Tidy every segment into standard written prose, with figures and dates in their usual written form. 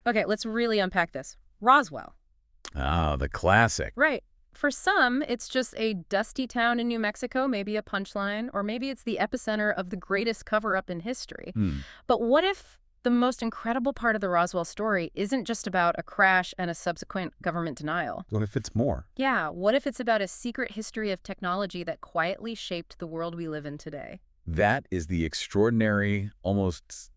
Okay, let's really unpack this. Roswell. Ah, the classic. Right. For some, it's just a dusty town in New Mexico, maybe a punchline, or maybe it's the epicenter of the greatest cover-up in history. Hmm. But what if the most incredible part of the Roswell story isn't just about a crash and a subsequent government denial? What if it's more? Yeah, what if it's about a secret history of technology that quietly shaped the world we live in today? That is the extraordinary, almost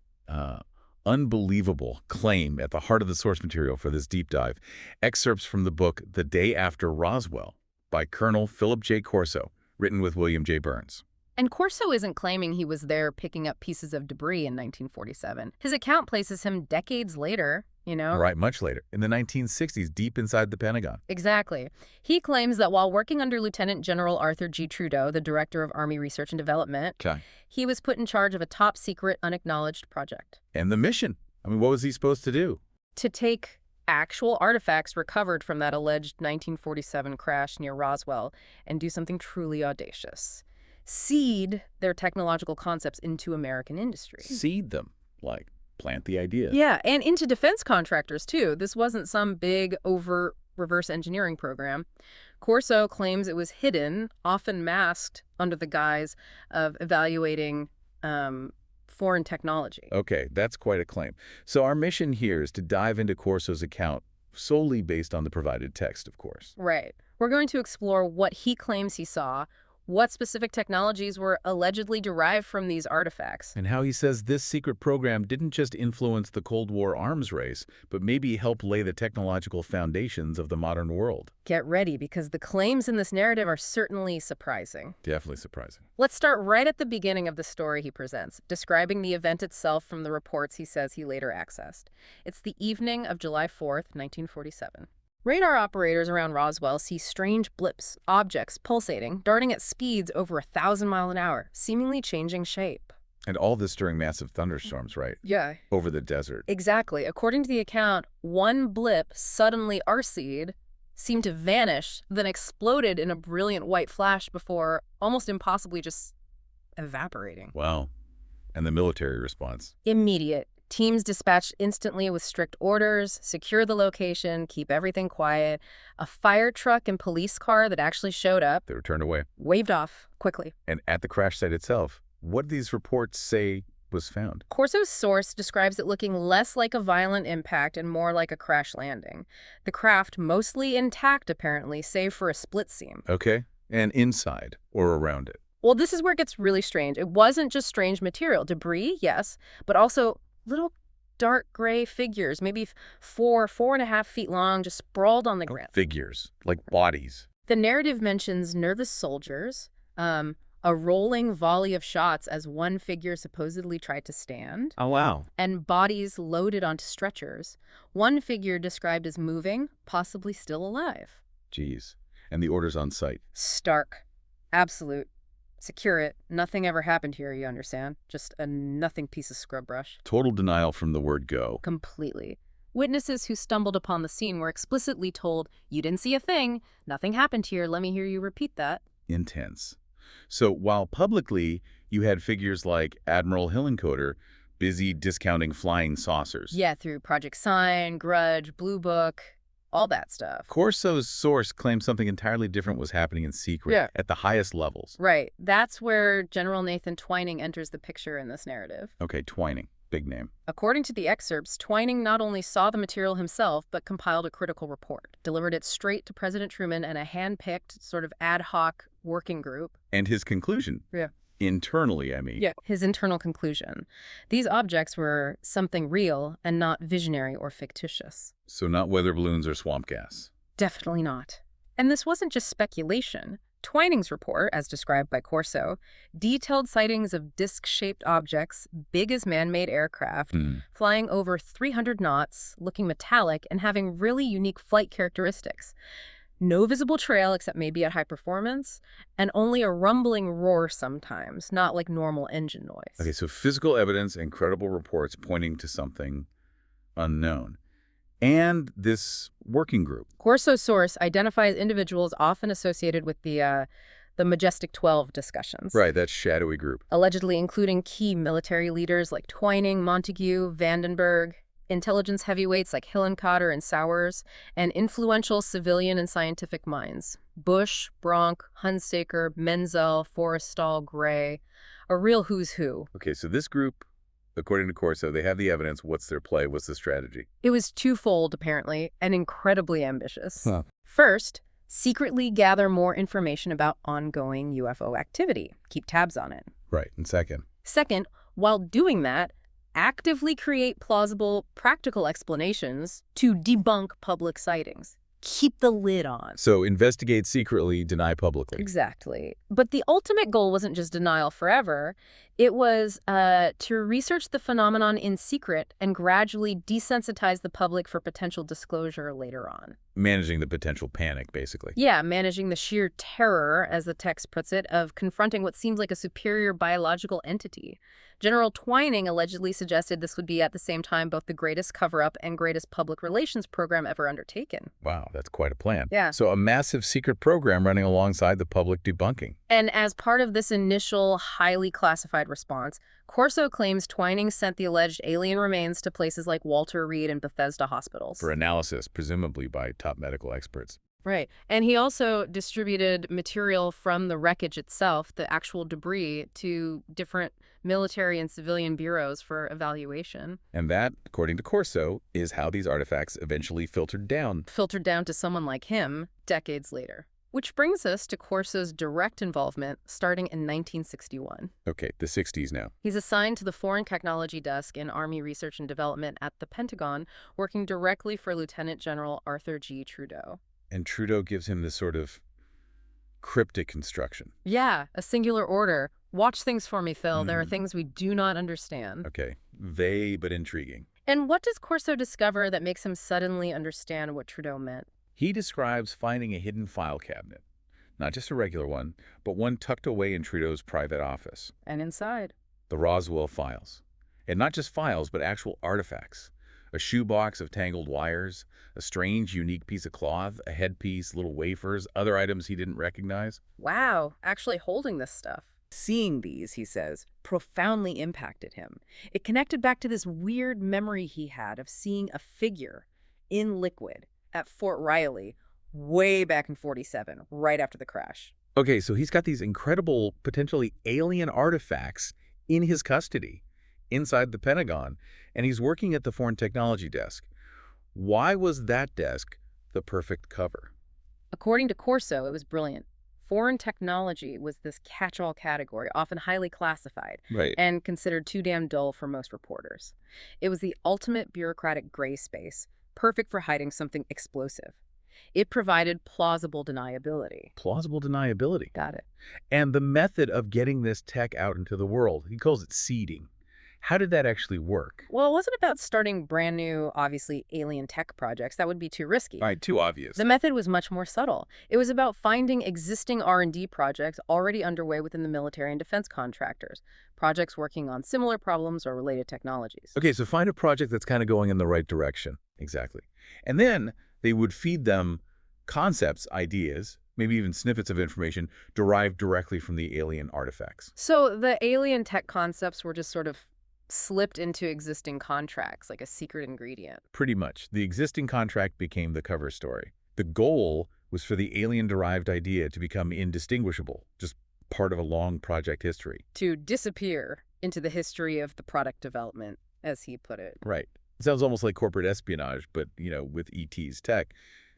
unbelievable claim at the heart of the source material for this deep dive. Excerpts from the book The Day After Roswell by Colonel Philip J. Corso, written with William J. Burns. And Corso isn't claiming he was there picking up pieces of debris in 1947. His account places him decades later, Right, much later, in the 1960s, deep inside the Pentagon. Exactly. He claims that while working under Lieutenant General Arthur G. Trudeau, the director of Army Research and Development, Okay. he was put in charge of a top-secret, unacknowledged project. And the mission? I mean, what was he supposed to do? To take actual artifacts recovered from that alleged 1947 crash near Roswell and do something truly audacious. Seed their technological concepts into American industry. Seed them, like plant the idea. Yeah, and into defense contractors, too. This wasn't some big, overt reverse engineering program. Corso claims it was hidden, often masked, under the guise of evaluating foreign technology. Okay, that's quite a claim. So our mission here is to dive into Corso's account solely based on the provided text, of course. Right. We're going to explore what he claims he saw, what specific technologies were allegedly derived from these artifacts. And how he says this secret program didn't just influence the Cold War arms race, but maybe help lay the technological foundations of the modern world. Get ready, because the claims in this narrative are certainly surprising. Definitely surprising. Let's start right at the beginning of the story he presents, describing the event itself from the reports he says he later accessed. It's the evening of July 4th, 1947. Radar operators around Roswell see strange blips, objects pulsating, darting at speeds over 1,000 miles an hour, seemingly changing shape. And all this during massive thunderstorms, right? Yeah. Over the desert. Exactly. According to the account, one blip suddenly arced, seemed to vanish, then exploded in a brilliant white flash before almost impossibly just evaporating. Wow. And the military response? Immediate. Teams dispatched instantly with strict orders, secure the location, keep everything quiet. A fire truck and police car that actually showed up They were turned away. waved off quickly. And at the crash site itself, what do these reports say was found? Corso's source describes it looking less like a violent impact and more like a crash landing. The craft mostly intact, apparently, save for a split seam. Okay. And inside or around it? Well, this is where it gets really strange. It wasn't just strange material. Debris, yes, but also little dark gray figures, maybe 4.5 feet long, just sprawled on the ground. Figures, like bodies. The narrative mentions nervous soldiers, a rolling volley of shots as one figure supposedly tried to stand, Oh, wow. and bodies loaded onto stretchers. One figure described as moving, possibly still alive. Jeez. And the orders on site? Stark. Absolute. Secure it. Nothing ever happened here, you understand? Just a nothing piece of scrub brush. Total denial from the word go. Completely. Witnesses who stumbled upon the scene were explicitly told, "You didn't see a thing. Nothing happened here. Let me hear you repeat that." Intense. So while publicly you had figures like Admiral Hillenkoetter busy discounting flying saucers. Yeah, through Project Sign, Grudge, Blue Book, all that stuff. Corso's source claims something entirely different was happening in secret at the highest levels. Right. That's where General Nathan Twining enters the picture in this narrative. Okay, Twining. Big name. According to the excerpts, Twining not only saw the material himself, but compiled a critical report, delivered it straight to President Truman and a hand-picked sort of ad hoc working group. And his conclusion? Yeah. Internally, I mean. Yeah. His internal conclusion. These objects were something real and not visionary or fictitious. So not weather balloons or swamp gas. Definitely not. And this wasn't just speculation. Twining's report, as described by Corso, detailed sightings of disc-shaped objects, big as man-made aircraft, flying over 300 knots, looking metallic, and having really unique flight characteristics. No visible trail except maybe at high performance, and only a rumbling roar sometimes, not like normal engine noise. Okay, so physical evidence and credible reports pointing to something unknown. And this working group. Corso's source identifies individuals often associated with the Majestic 12 discussions. Right, that shadowy group. Allegedly including key military leaders like Twining, Montague, Vandenberg. intelligence heavyweights like Hillenkotter and Sowers, and influential civilian and scientific minds. Bush, Bronk, Hunsaker, Menzel, Forrestal, Gray, a real who's who. Okay, so this group, according to Corso, they have the evidence. What's their play? What's the strategy? It was twofold, apparently, and incredibly ambitious. Huh. First, secretly gather more information about ongoing UFO activity. Keep tabs on it. Right, and Second, while doing that, actively create plausible, practical explanations to debunk public sightings. Keep the lid on. So investigate secretly, deny publicly. Exactly. But the ultimate goal wasn't just denial forever. It was to research the phenomenon in secret and gradually desensitize the public for potential disclosure later on. Managing the potential panic, basically. Yeah, managing the sheer terror, as the text puts it, of confronting what seems like a superior biological entity. General Twining allegedly suggested this would be at the same time both the greatest cover-up and greatest public relations program ever undertaken. Wow, that's quite a plan. Yeah. So a massive secret program running alongside the public debunking. And as part of this initial highly classified response, Corso claims Twining sent the alleged alien remains to places like Walter Reed and Bethesda hospitals. For analysis, presumably by top medical experts. Right. And he also distributed material from the wreckage itself, the actual debris, to different military and civilian bureaus for evaluation. And that, according to Corso, is how these artifacts eventually filtered down. Filtered down to someone like him decades later. Which brings us to Corso's direct involvement starting in 1961. Okay, the 60s now. He's assigned to the Foreign Technology Desk in Army Research and Development at the Pentagon, working directly for Lieutenant General Arthur G. Trudeau. And Trudeau gives him this sort of cryptic instruction. Yeah, a singular order. Watch things for me, Phil. There are things we do not understand. Okay, vague but intriguing. And what does Corso discover that makes him suddenly understand what Trudeau meant? He describes finding a hidden file cabinet. Not just a regular one, but one tucked away in Trudeau's private office. And inside? The Roswell files. And not just files, but actual artifacts. A shoebox of tangled wires, a strange, unique piece of cloth, a headpiece, little wafers, other items he didn't recognize. Wow, actually holding this stuff. Seeing these, he says, profoundly impacted him. It connected back to this weird memory he had of seeing a figure in liquid at Fort Riley way back in '47, right after the crash. Okay, so he's got these incredible, potentially alien artifacts in his custody inside the Pentagon, and he's working at the Foreign Technology Desk. Why was that desk the perfect cover? According to Corso, it was brilliant. Foreign technology was this catch-all category, often highly classified, Right. and considered too damn dull for most reporters. It was the ultimate bureaucratic gray space, perfect for hiding something explosive. It provided plausible deniability. Plausible deniability. Got it. And the method of getting this tech out into the world, he calls it seeding. How did that actually work? Well, it wasn't about starting brand new, obviously, alien tech projects. That would be too risky. Right, too obvious. The method was much more subtle. It was about finding existing R&D projects already underway within the military and defense contractors, projects working on similar problems or related technologies. Okay, so find a project that's kind of going in the right direction. Exactly. And then they would feed them concepts, ideas, maybe even snippets of information derived directly from the alien artifacts. So the alien tech concepts were just sort of slipped into existing contracts, like a secret ingredient. Pretty much. The existing contract became the cover story. The goal was for the alien-derived idea to become indistinguishable, just part of a long project history. To disappear into the history of the product development, as he put it. Right. It sounds almost like corporate espionage, but, with ET's tech.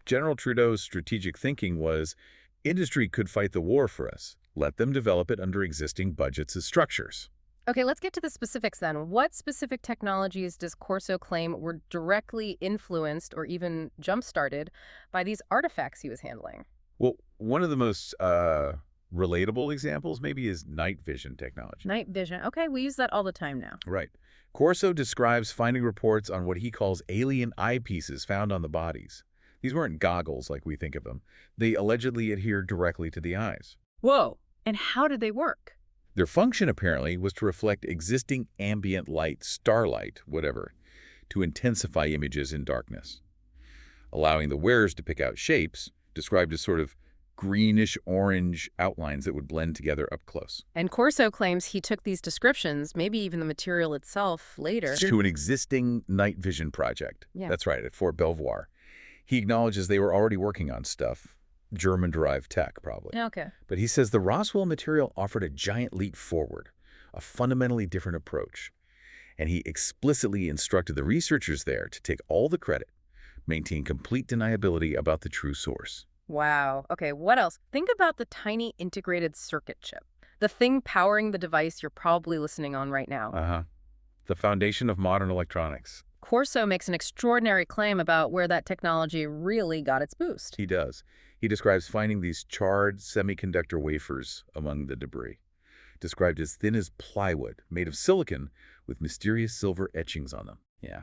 General Trudeau's strategic thinking was, industry could fight the war for us. Let them develop it under existing budgets as structures. Okay, let's get to the specifics then. What specific technologies does Corso claim were directly influenced or even jump-started by these artifacts he was handling? Well, one of the most relatable examples maybe is night vision technology. Night vision. Okay, we use that all the time now. Right. Corso describes finding reports on what he calls alien eyepieces found on the bodies. These weren't goggles like we think of them. They allegedly adhered directly to the eyes. Whoa! And how did they work? Their function, apparently, was to reflect existing ambient light, starlight, whatever, to intensify images in darkness, allowing the wearers to pick out shapes, described as sort of greenish-orange outlines that would blend together up close. And Corso claims he took these descriptions, maybe even the material itself, later. To an existing night vision project. Yeah. That's right, at Fort Belvoir. He acknowledges they were already working on stuff, German-derived tech, probably. Okay. But he says the Roswell material offered a giant leap forward, a fundamentally different approach. And he explicitly instructed the researchers there to take all the credit, maintain complete deniability about the true source. Wow. Okay, what else? Think about the tiny integrated circuit chip, the thing powering the device you're probably listening on right now. The foundation of modern electronics. Corso makes an extraordinary claim about where that technology really got its boost. He does. He describes finding these charred semiconductor wafers among the debris, described as thin as plywood, made of silicon with mysterious silver etchings on them. Yeah.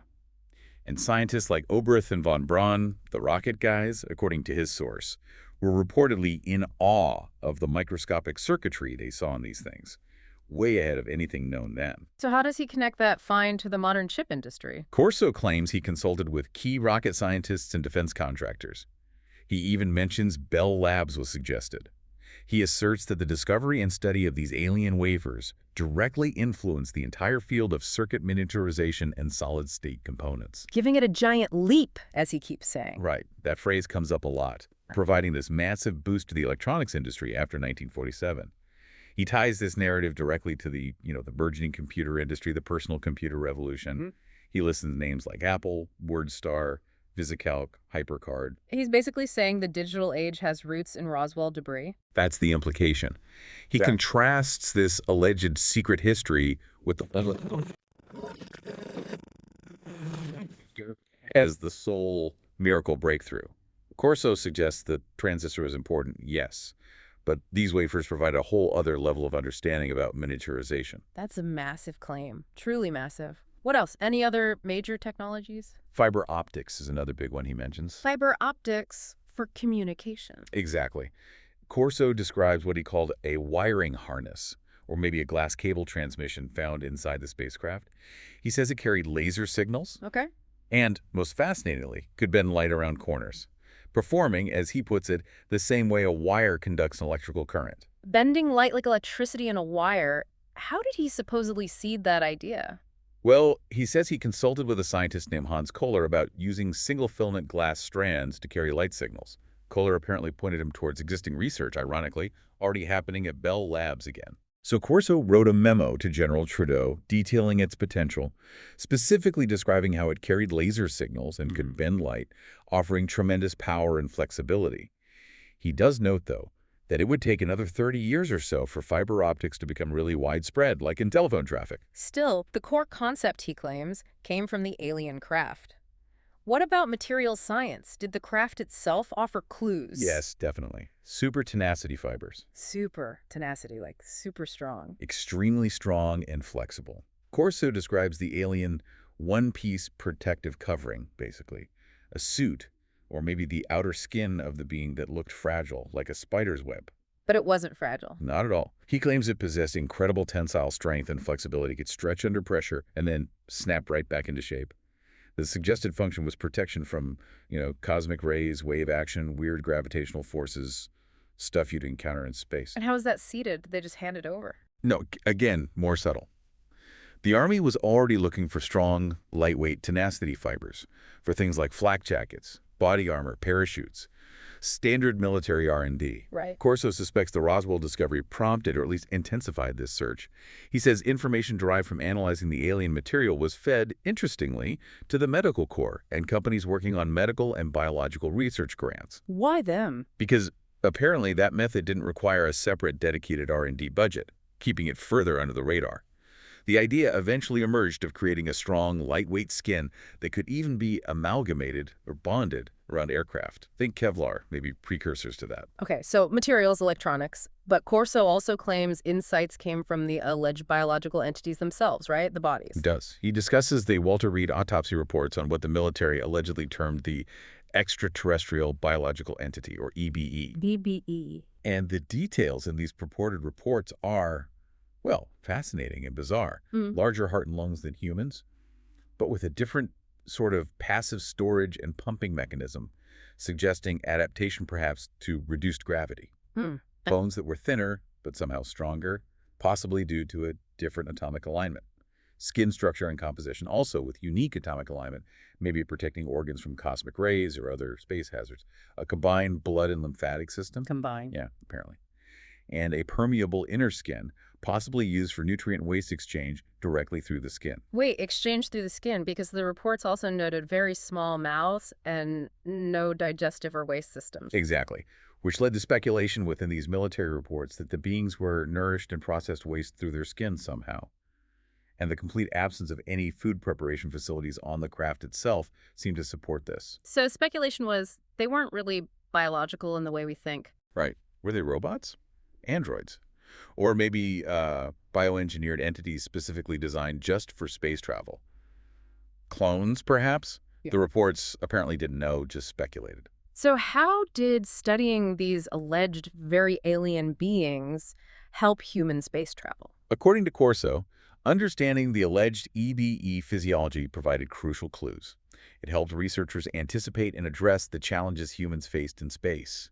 And scientists like Oberth and von Braun, the rocket guys, according to his source, were reportedly in awe of the microscopic circuitry they saw in these things, way ahead of anything known then. So how does he connect that find to the modern chip industry? Corso claims he consulted with key rocket scientists and defense contractors. He even mentions Bell Labs was suggested. He asserts that the discovery and study of these alien wafers directly influenced the entire field of circuit miniaturization and solid-state components. Giving it a giant leap, as he keeps saying. Right. That phrase comes up a lot, providing this massive boost to the electronics industry after 1947. He ties this narrative directly to the burgeoning computer industry, the personal computer revolution. He lists names like Apple, WordStar, VisiCalc, HyperCard. He's basically saying the digital age has roots in Roswell debris. That's the implication. He contrasts this alleged secret history with the as the sole miracle breakthrough. Corso suggests the transistor is important, yes, but these wafers provide a whole other level of understanding about miniaturization. That's a massive claim, truly massive. What else? Any other major technologies? Fiber optics is another big one he mentions. Fiber optics for communication. Exactly. Corso describes what he called a wiring harness, or maybe a glass cable transmission found inside the spacecraft. He says it carried laser signals. Okay. And, most fascinatingly, could bend light around corners, performing, as he puts it, the same way a wire conducts an electrical current. Bending light like electricity in a wire. How did he supposedly seed that idea? Well, he says he consulted with a scientist named Hans Kohler about using single-filament glass strands to carry light signals. Kohler apparently pointed him towards existing research, ironically, already happening at Bell Labs again. So Corso wrote a memo to General Trudeau detailing its potential, specifically describing how it carried laser signals and could bend light, offering tremendous power and flexibility. He does note, though, that it would take another 30 years or so for fiber optics to become really widespread, like in telephone traffic. Still, the core concept, he claims, came from the alien craft. What about material science? Did the craft itself offer clues? Yes, definitely. Super-tenacity fibers. Super-tenacity, like super strong. Extremely strong and flexible. Corso describes the alien one-piece protective covering, basically. A suit, or maybe the outer skin of the being that looked fragile, like a spider's web. But it wasn't fragile. Not at all. He claims it possessed incredible tensile strength and flexibility, could stretch under pressure and then snap right back into shape. The suggested function was protection from, cosmic rays, wave action, weird gravitational forces, stuff you'd encounter in space. And how was that seeded? Did they just hand it over? No, again, more subtle. The Army was already looking for strong, lightweight tenacity fibers for things like flak jackets, body armor, parachutes, standard military R&D. Right. Corso suspects the Roswell discovery prompted or at least intensified this search. He says information derived from analyzing the alien material was fed, interestingly, to the medical corps and companies working on medical and biological research grants. Why them? Because apparently that method didn't require a separate dedicated R&D budget, keeping it further under the radar. The idea eventually emerged of creating a strong, lightweight skin that could even be amalgamated or bonded around aircraft. Think Kevlar, maybe precursors to that. Okay, so materials, electronics. But Corso also claims insights came from the alleged biological entities themselves, right? The bodies. He does. He discusses the Walter Reed autopsy reports on what the military allegedly termed the extraterrestrial biological entity, or EBE. BBE. And the details in these purported reports are, well, fascinating and bizarre. Larger heart and lungs than humans, but with a different sort of passive storage and pumping mechanism suggesting adaptation perhaps to reduced gravity. Hmm. Bones that were thinner, but somehow stronger, possibly due to a different atomic alignment. Skin structure and composition, also with unique atomic alignment, maybe protecting organs from cosmic rays or other space hazards. A combined blood and lymphatic system. Combined. Yeah, apparently. And a permeable inner skin, possibly used for nutrient waste exchange directly through the skin. Wait, exchange through the skin, because the reports also noted very small mouths and no digestive or waste systems. Exactly, which led to speculation within these military reports that the beings were nourished and processed waste through their skin somehow. And the complete absence of any food preparation facilities on the craft itself seemed to support this. So speculation was they weren't really biological in the way we think. Right. Were they robots? Androids? Or maybe bioengineered entities specifically designed just for space travel? Clones, perhaps? Yeah. The reports apparently didn't know, just speculated. So how did studying these alleged very alien beings help human space travel? According to Corso, understanding the alleged EBE physiology provided crucial clues. It helped researchers anticipate and address the challenges humans faced in space.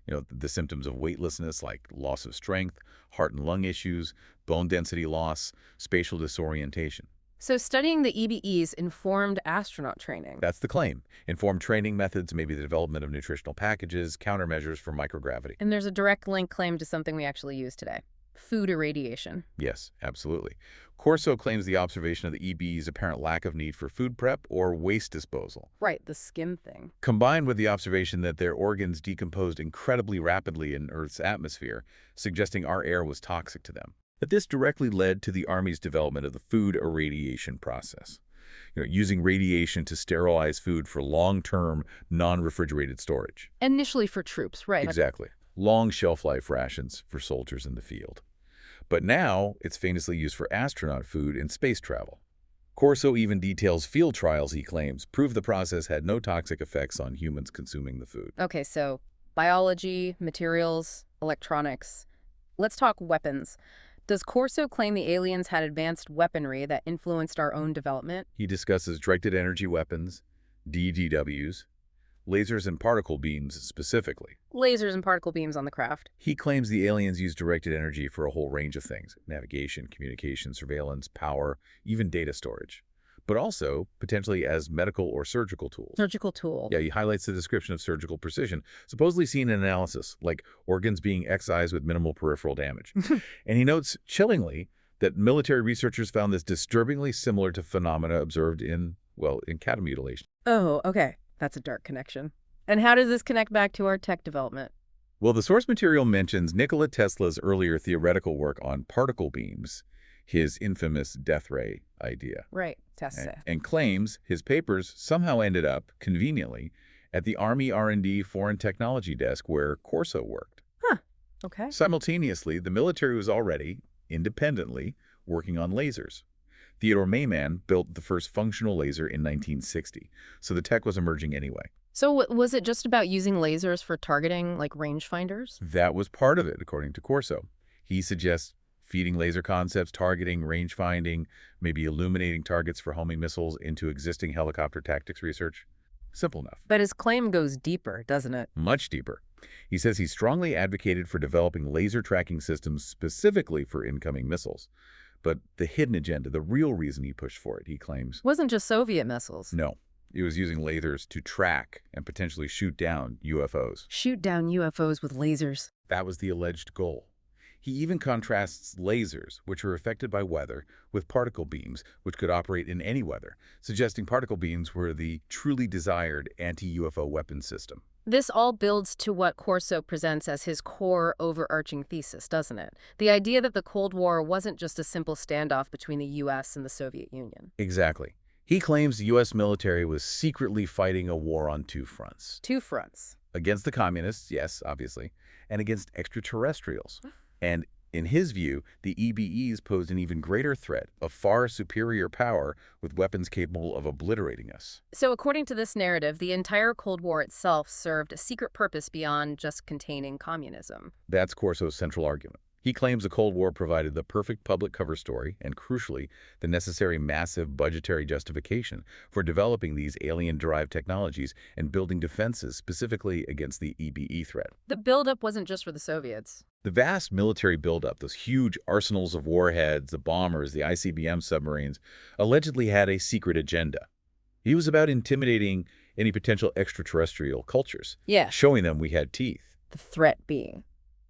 The symptoms of weightlessness like loss of strength, heart and lung issues, bone density loss, spatial disorientation. So studying the EBEs informed astronaut training. That's the claim. Informed training methods, maybe the development of nutritional packages, countermeasures for microgravity. And there's a direct link claim to something we actually use today. Food irradiation. Yes, absolutely. Corso claims the observation of the EBE's apparent lack of need for food prep or waste disposal. Right, the skin thing. Combined with the observation that their organs decomposed incredibly rapidly in Earth's atmosphere, suggesting our air was toxic to them. That this directly led to the Army's development of the food irradiation process. Using radiation to sterilize food for long-term, non-refrigerated storage. Initially for troops, right. Exactly. Long shelf-life rations for soldiers in the field. But now, it's famously used for astronaut food in space travel. Corso even details field trials, he claims, prove the process had no toxic effects on humans consuming the food. Okay, so biology, materials, electronics. Let's talk weapons. Does Corso claim the aliens had advanced weaponry that influenced our own development? He discusses directed energy weapons, DDWs, lasers and particle beams specifically. Lasers and particle beams on the craft. He claims the aliens used directed energy for a whole range of things: navigation, communication, surveillance, power, even data storage. But also, potentially as medical or surgical tools. Surgical tool. Yeah, he highlights the description of surgical precision, supposedly seen in analysis, like organs being excised with minimal peripheral damage. And he notes, chillingly, that military researchers found this disturbingly similar to phenomena observed in cattle mutilation. Oh, okay. That's a dark connection. And how does this connect back to our tech development? Well, the source material mentions Nikola Tesla's earlier theoretical work on particle beams, his infamous death ray idea. Right, Tesla. And claims his papers somehow ended up, conveniently, at the Army R&D Foreign Technology Desk where Corso worked. Huh, okay. Simultaneously, the military was already, independently, working on lasers. Theodore Mayman built the first functional laser in 1960, so the tech was emerging anyway. So was it just about using lasers for targeting, like rangefinders? That was part of it, according to Corso. He suggests feeding laser concepts, targeting, range finding, maybe illuminating targets for homing missiles into existing helicopter tactics research. Simple enough. But his claim goes deeper, doesn't it? Much deeper. He says he strongly advocated for developing laser tracking systems specifically for incoming missiles. But the hidden agenda, the real reason he pushed for it, he claims, wasn't just Soviet missiles. No. It was using lasers to track and potentially shoot down UFOs. Shoot down UFOs with lasers. That was the alleged goal. He even contrasts lasers, which are affected by weather, with particle beams, which could operate in any weather, suggesting particle beams were the truly desired anti-UFO weapon system. This all builds to what Corso presents as his core overarching thesis, doesn't it? The idea that the Cold War wasn't just a simple standoff between the U.S. and the Soviet Union. Exactly. He claims the U.S. military was secretly fighting a war on two fronts. Two fronts. Against the communists, yes, obviously, and against extraterrestrials. And in his view, the EBEs posed an even greater threat, of far superior power, with weapons capable of obliterating us. So according to this narrative, the entire Cold War itself served a secret purpose beyond just containing communism. That's Corso's central argument. He claims the Cold War provided the perfect public cover story and, crucially, the necessary massive budgetary justification for developing these alien-derived technologies and building defenses specifically against the EBE threat. The buildup wasn't just for the Soviets. The vast military buildup, those huge arsenals of warheads, the bombers, the ICBM submarines, allegedly had a secret agenda. He was about intimidating any potential extraterrestrial cultures, Yeah. showing them we had teeth. The threat being.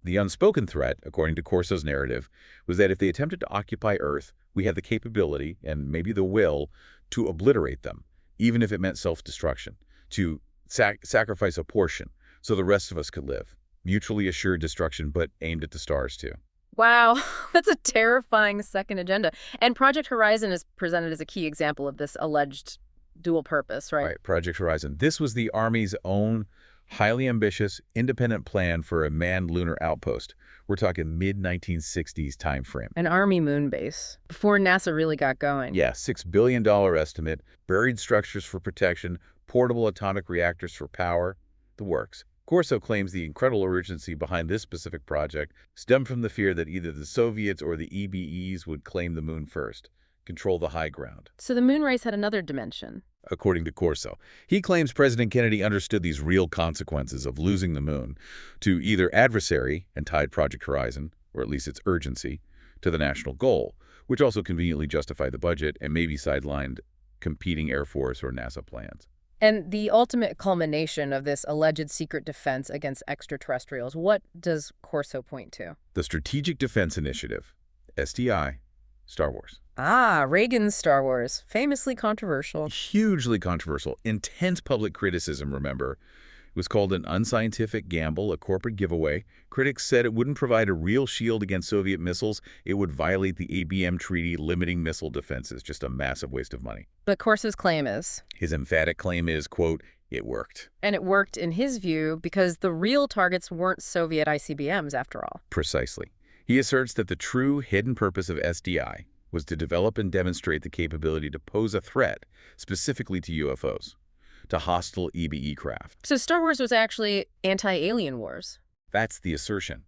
The unspoken threat, according to Corso's narrative, was that if they attempted to occupy Earth, we had the capability, and maybe the will, to obliterate them, even if it meant self-destruction, to sacrifice a portion so the rest of us could live. Mutually assured destruction, but aimed at the stars, too. Wow, that's a terrifying second agenda. And Project Horizon is presented as a key example of this alleged dual purpose, right? Right, Project Horizon. This was the Army's own highly ambitious, independent plan for a manned lunar outpost. We're talking mid-1960s time frame. An Army moon base, before NASA really got going. Yeah, $6 billion estimate, buried structures for protection, portable atomic reactors for power, the works. Corso claims the incredible urgency behind this specific project stemmed from the fear that either the Soviets or the EBEs would claim the moon first, control the high ground. So the moon race had another dimension. According to Corso, he claims President Kennedy understood these real consequences of losing the moon to either adversary and tied Project Horizon, or at least its urgency, to the national goal, which also conveniently justified the budget and maybe sidelined competing Air Force or NASA plans. And the ultimate culmination of this alleged secret defense against extraterrestrials, what does Corso point to? The Strategic Defense Initiative, SDI, Star Wars. Ah, Reagan's Star Wars, famously controversial. Hugely controversial, intense public criticism, remember. It was called an unscientific gamble, a corporate giveaway. Critics said it wouldn't provide a real shield against Soviet missiles. It would violate the ABM treaty limiting missile defenses. Just a massive waste of money. But Corso's claim is? His emphatic claim is, quote, it worked. And it worked, in his view, because the real targets weren't Soviet ICBMs, after all. Precisely. He asserts that the true hidden purpose of SDI was to develop and demonstrate the capability to pose a threat, specifically to UFOs, to hostile EBE craft. So Star Wars was actually anti-alien wars. That's the assertion.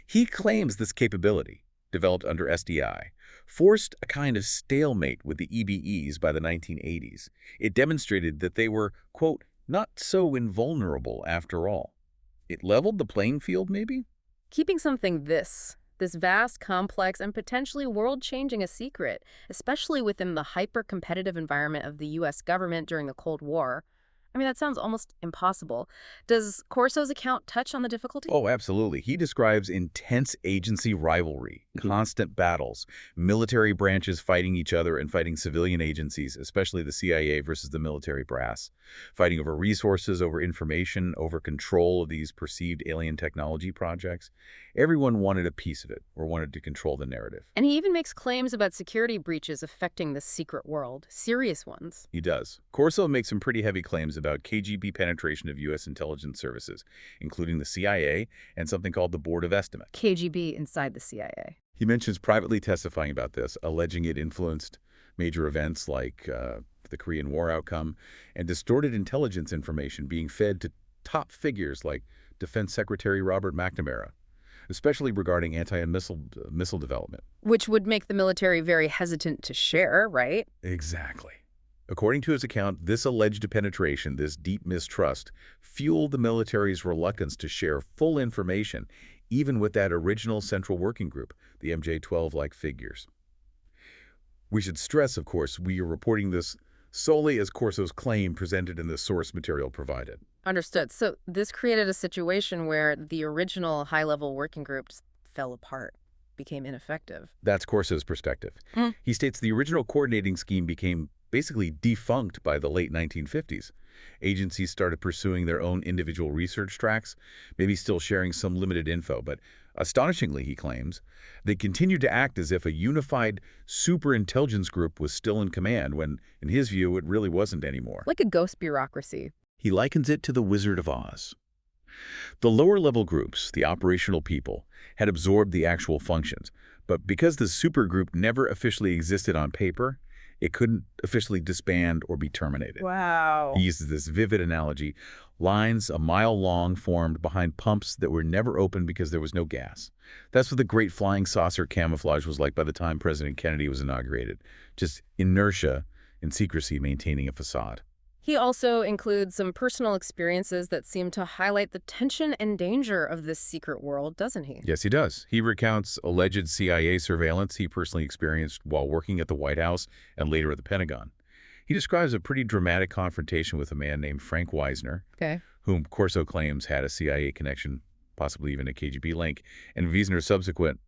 He claims this capability, developed under SDI, forced a kind of stalemate with the EBEs by the 1980s. It demonstrated that they were, quote, not so invulnerable after all. It leveled the playing field, maybe? Keeping something this vast, complex, and potentially world-changing a secret, especially within the hyper-competitive environment of the U.S. government during the Cold War. I mean, that sounds almost impossible. Does Corso's account touch on the difficulty? Oh, absolutely. He describes intense agency rivalry, constant battles, military branches fighting each other and fighting civilian agencies, especially the CIA versus the military brass, fighting over resources, over information, over control of these perceived alien technology projects. Everyone wanted a piece of it or wanted to control the narrative. And he even makes claims about security breaches affecting the secret world, serious ones. He does. Corso makes some pretty heavy claims about KGB penetration of U.S. intelligence services, including the CIA and something called the Board of Estimates. KGB inside the CIA. He mentions privately testifying about this, alleging it influenced major events like the Korean War outcome and distorted intelligence information being fed to top figures like Defense Secretary Robert McNamara, especially regarding anti-missile development. Which would make the military very hesitant to share, right? Exactly. According to his account, this alleged penetration, this deep mistrust, fueled the military's reluctance to share full information, even with that original Central Working Group, the MJ-12-like figures. We should stress, of course, we are reporting this solely as Corso's claim presented in the source material provided. Understood. So this created a situation where the original high-level working groups fell apart, became ineffective. That's Corso's perspective. He states the original coordinating scheme became basically defunct by the late 1950s. Agencies started pursuing their own individual research tracks, maybe still sharing some limited info, but astonishingly, he claims, they continued to act as if a unified superintelligence group was still in command when, in his view, it really wasn't anymore. Like a ghost bureaucracy. He likens it to the Wizard of Oz. The lower-level groups, the operational people, had absorbed the actual functions, but because the supergroup never officially existed on paper, It couldn't officially disband or be terminated. Wow. He uses this vivid analogy: lines a mile long formed behind pumps that were never opened because there was no gas. That's what the great flying saucer camouflage was like by the time President Kennedy was inaugurated. Just inertia and secrecy maintaining a facade. He also includes some personal experiences that seem to highlight the tension and danger of this secret world, doesn't he? Yes, he does. He recounts alleged CIA surveillance he personally experienced while working at the White House and later at the Pentagon. He describes a pretty dramatic confrontation with a man named Frank Wisner, Okay. whom Corso claims had a CIA connection, possibly even a KGB link, and Wiesner's subsequent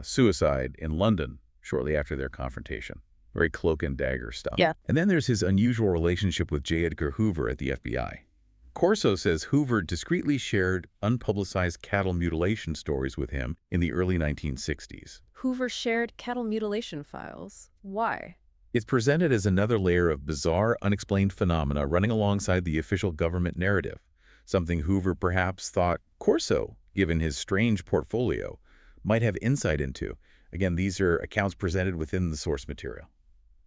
suicide in London shortly after their confrontation. Very cloak and dagger stuff. Yeah. And then there's his unusual relationship with J. Edgar Hoover at the FBI. Corso says Hoover discreetly shared unpublicized cattle mutilation stories with him in the early 1960s. Hoover shared cattle mutilation files. Why? It's presented as another layer of bizarre, unexplained phenomena running alongside the official government narrative, something Hoover perhaps thought Corso, given his strange portfolio, might have insight into. Again, these are accounts presented within the source material.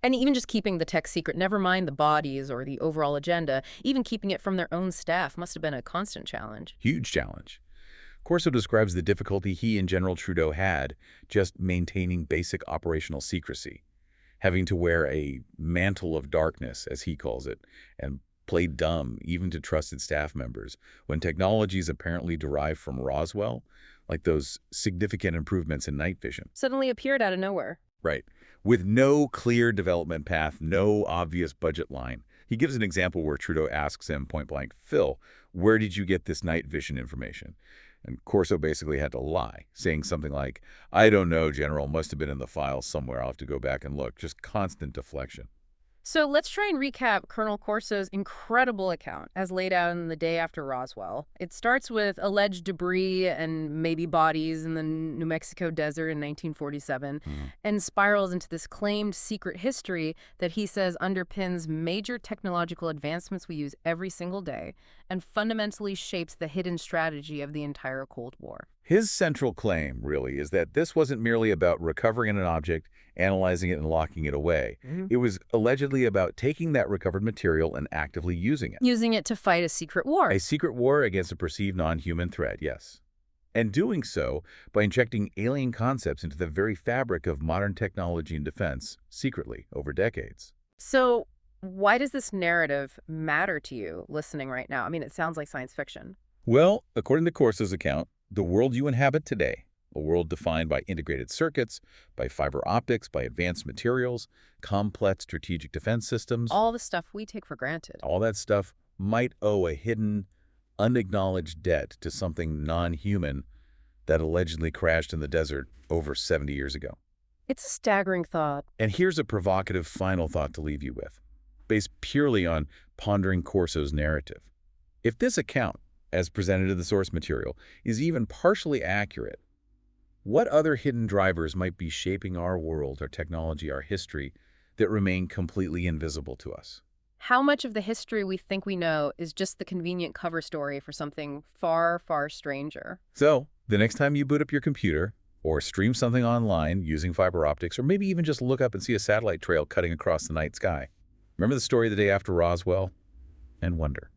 And even just keeping the tech secret, never mind the bodies or the overall agenda, even keeping it from their own staff must have been a constant challenge. Huge challenge. Corso describes the difficulty he and General Trudeau had just maintaining basic operational secrecy, having to wear a mantle of darkness, as he calls it, and play dumb even to trusted staff members when technologies apparently derived from Roswell, like those significant improvements in night vision, Suddenly appeared out of nowhere. right, with no clear development path, no obvious budget line. He gives an example where Trudeau asks him point blank, "Phil, where did you get this night vision information?" And Corso basically had to lie, saying something like, "I don't know, General, must have been in the files somewhere. I'll have to go back and look." Just constant deflection. So let's try and recap Colonel Corso's incredible account as laid out in The Day After Roswell. It starts with alleged debris and maybe bodies in the New Mexico desert in 1947 and spirals into this claimed secret history that he says underpins major technological advancements we use every single day and fundamentally shapes the hidden strategy of the entire Cold War. His central claim, really, is that this wasn't merely about recovering an object, analyzing it, and locking it away. It was allegedly about taking that recovered material and actively using it. Using it to fight a secret war. A secret war against a perceived non-human threat, yes. And doing so by injecting alien concepts into the very fabric of modern technology and defense, secretly, over decades. So why does this narrative matter to you listening right now? I mean, it sounds like science fiction. Well, according to Corso's account, the world you inhabit today, a world defined by integrated circuits, by fiber optics, by advanced materials, complex strategic defense systems, All the stuff we take for granted. all that stuff might owe a hidden, unacknowledged debt to something non-human that allegedly crashed in the desert over 70 years ago. It's a staggering thought. And here's a provocative final thought to leave you with, based purely on pondering Corso's narrative. If this account, as presented in the source material, is even partially accurate, what other hidden drivers might be shaping our world, our technology, our history that remain completely invisible to us? How much of the history we think we know is just the convenient cover story for something far, far stranger? So, the next time you boot up your computer or stream something online using fiber optics, or maybe even just look up and see a satellite trail cutting across the night sky, remember the story of The Day After Roswell and wonder.